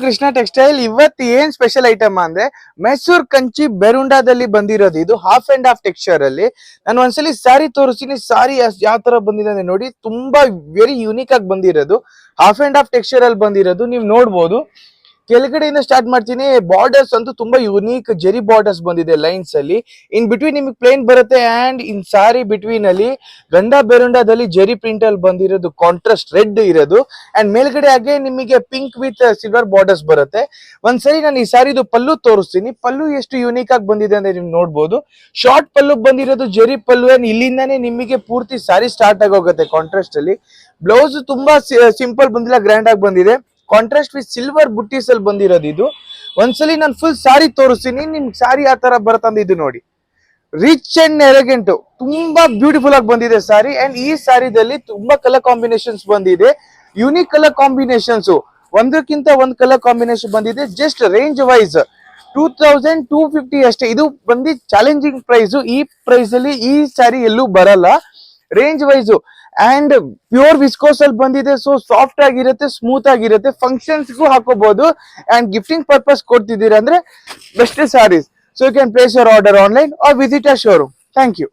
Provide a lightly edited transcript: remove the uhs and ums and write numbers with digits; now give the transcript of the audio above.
Krishna textile ಇವತ್ತು ಏನ್ special item ಅಂದ್ರೆ ಮೈಸೂರ್ ಕಂಚಿ ಬೆರುಂಡಾದಲ್ಲಿ ಬಂದಿರೋದು. ಇದು ಹಾಫ್ ಅಂಡ್ ಹಾಫ್ ಟೆಕ್ಸ್ಚರ್ ಅಲ್ಲಿ ನಾನು ಒಂದ್ಸಲಿ ಸಾರಿ ತೋರಿಸ್ತೀನಿ. ಸಾರಿ ಯಾವ ತರ ಬಂದಿದೆ ಅಂದ್ರೆ ನೋಡಿ, ತುಂಬಾ ವೆರಿ ಯೂನಿಕ್ ಆಗಿ ಬಂದಿರೋದು. ಹಾಫ್ ಅಂಡ್ ಹಾಫ್ ಟೆಕ್ಸ್ಚರ್ ಅಲ್ಲಿ ಬಂದಿರೋದು ನೀವು ನೋಡ್ಬೋದು. ಕೆಳಗಡೆಯಿಂದ ಸ್ಟಾರ್ಟ್ ಮಾಡ್ತೀನಿ. ಬಾರ್ಡರ್ಸ್ ಅಂತೂ ತುಂಬಾ ಯೂನಿಕ್ ಜೆರಿ ಬಾರ್ಡರ್ಸ್ ಬಂದಿದೆ ಲೈನ್ಸ್ ಅಲ್ಲಿ. ಇನ್ ಬಿಟ್ವೀನ್ ನಿಮಗೆ ಪ್ಲೇನ್ ಬರುತ್ತೆ ಅಂಡ್ ಇನ್ ಸಾರಿ ಬಿಟ್ವೀನ್ ಅಲ್ಲಿ ಗಂಡ ಬೆರುಂಡಾದಲ್ಲಿ ಜೆರಿ ಪ್ರಿಂಟ್ ಅಲ್ಲಿ ಬಂದಿರೋದು ಕಾಂಟ್ರಾಸ್ಟ್ ರೆಡ್ ಇರೋದು. ಅಂಡ್ ಮೇಲ್ಗಡೆ ಹಾಗೆ ನಿಮಗೆ ಪಿಂಕ್ ವಿತ್ ಸಿಲ್ವರ್ ಬಾರ್ಡರ್ಸ್ ಬರುತ್ತೆ. ಒಂದ್ಸರಿ ನಾನು ಈ ಸಾರಿದು ಪಲ್ಲು ತೋರಿಸ್ತೀನಿ. ಪಲ್ಲು ಎಷ್ಟು ಯೂನಿಕ್ ಆಗಿ ಬಂದಿದೆ ಅಂದ್ರೆ ನೀವು ನೋಡ್ಬೋದು. ಶಾರ್ಟ್ ಪಲ್ಲು ಬಂದಿರೋದು ಜೆರಿ ಪಲ್ಲು. ಇಲ್ಲಿಂದಾನೇ ನಿಮಗೆ ಪೂರ್ತಿ ಸಾರಿ ಸ್ಟಾರ್ಟ್ ಆಗೋಗುತ್ತೆ ಕಾಂಟ್ರಾಸ್ಟ್ ಅಲ್ಲಿ. ಬ್ಲೌಸ್ ತುಂಬಾ ಸಿಂಪಲ್ ಬಂದಿಲ್ಲ, ಗ್ರ್ಯಾಂಡ್ ಆಗಿ ಬಂದಿದೆ. ಕಾಂಟ್ರಾಸ್ಟ್ ವಿತ್ ಸಿಲ್ವರ್ ಬುಟ್ಟೀಸ್ ಅಲ್ಲಿ ಬಂದಿರೋದು ಇದು. ಒಂದ್ಸಲಿ ನಾನು ಫುಲ್ ಸಾರಿ ತೋರಿಸ್ತೀನಿ ನಿಮ್ಗೆ. ಸಾರಿ ಆ ತರ ಬರುತ್ತಂದ ಇದು ನೋಡಿ, ರಿಚ್ ಅಂಡ್ ಎಲಿಗೆಂಟ್, ತುಂಬಾ ಬ್ಯೂಟಿಫುಲ್ ಆಗಿ ಬಂದಿದೆ ಸಾರಿ. ಅಂಡ್ ಈ ಸಾರಿದಲ್ಲಿ ತುಂಬಾ ಕಲರ್ ಕಾಂಬಿನೇಷನ್ಸ್ ಬಂದಿದೆ, ಯೂನಿಕ್ ಕಲರ್ ಕಾಂಬಿನೇಷನ್ಸ್. ಒಂದಕ್ಕಿಂತ ಒಂದ್ ಕಲರ್ ಕಾಂಬಿನೇಷನ್ ಬಂದಿದೆ. ಜಸ್ಟ್ ರೇಂಜ್ ವೈಸ್ 2250 ಅಷ್ಟೇ. ಇದು ಬಂದು ಚಾಲೆಂಜಿಂಗ್ ಪ್ರೈಸ್. ಈ ಪ್ರೈಸ್ ಅಲ್ಲಿ ಈ ಸಾರಿ ಎಲ್ಲೂ ಬರಲ್ಲ range wise. And pure viscose ಅಲ್ಲಿ ಬಂದಿದೆ. ಸೊ ಸಾಫ್ಟ್ ಆಗಿರುತ್ತೆ, ಸ್ಮೂತ್ ಆಗಿರುತ್ತೆ, ಫಂಕ್ಷನ್ಸ್ಗೂ ಹಾಕೋಬಹುದು. ಅಂಡ್ ಗಿಫ್ಟಿಂಗ್ ಪರ್ಪಸ್ ಕೊಡ್ತಿದ್ದೀರಾ ಅಂದ್ರೆ best saris. So you can place your order online or visit a showroom. Thank you.